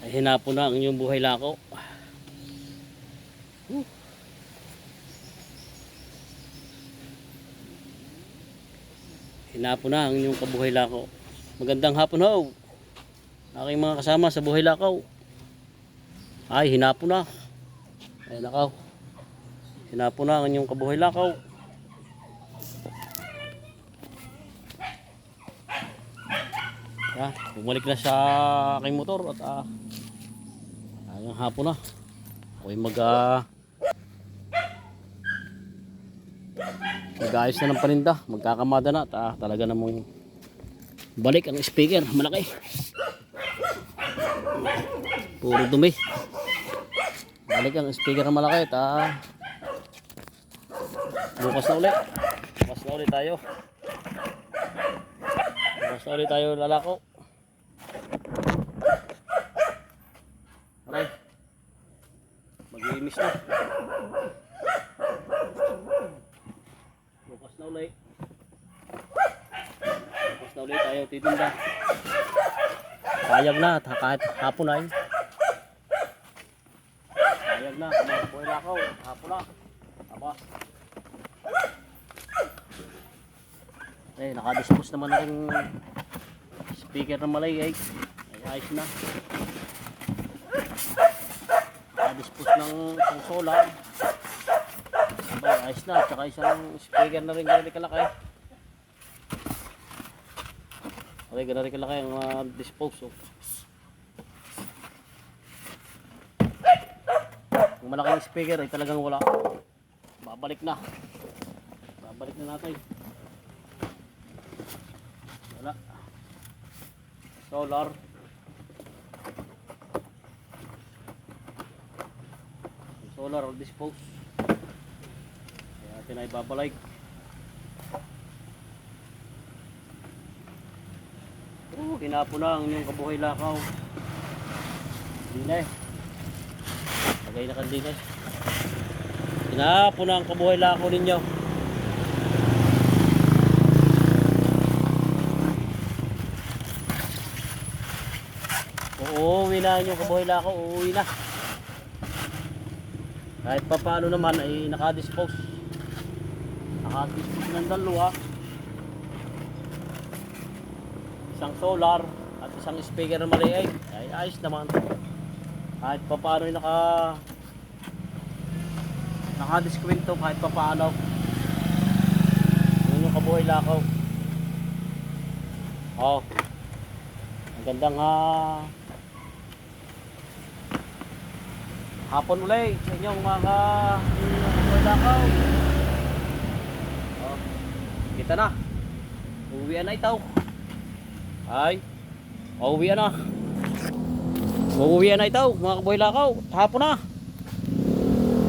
Hinapon na ang inyong buhay lako. Hinapon na ang inyong kabuhay lako. Magandang hapon ho, aking mga kasama sa buhay lakaw. Ay, hinapon na. Ay nakaw, hinapon na ang inyong kabuhay lakaw. Bumalik na sa aking motor at ayang hapon na. Ako'y mag-ayos na ng paninda, magkakamada na at talaga namang balik ang speaker, malaki. Puro dumi. Balik ang speaker na malaki at bukas na ulit. Bukas na ulit tayo. Bukas na ulit tayo lalako. Aray, mag-iimis na. Bukas na ulit. Bukas na ulit tayo titinda. Sayag na at kahit hapon ay. Sayag na, buhay lakaw, hapon na. Aba. Nakadispose naman na yung speaker ng malay ay ayos na. Nakadispose ng isang solar. Aba, ayos na. Tsaka isang speaker na rin ganun kalaki. Okay, ganun rin kalaki ang dispose. Yung malaking speaker ay talagang wala. Babalik na. Babalik na natin. Wala. Solar. Solar dispose. Kaya natin ay babalik. Hinapon na ang inyong kabuhay lakaw. Hindi na eh. Tagay na kanina eh. Hinapon na ang kabuhay lakaw ninyo. Uuwi na yung kabuhay lakaw, uuwi na. Kahit pa paano naman ay nakadispose. Nakadispose ng dalawa. Isang solar at isang speaker na maliit. Ay ayos naman. Kahit pa paano ay nakadiskwento kahit pa paano. Yun yung kabuhay lakaw. Oh. Ang gandang hapon ulit sa inyong mga kabuhay lakaw. Oh. Kita na. Uwian na ito. Ay. Uwian na. Uuwian na ito mga kabuhay lakaw. Hapon na.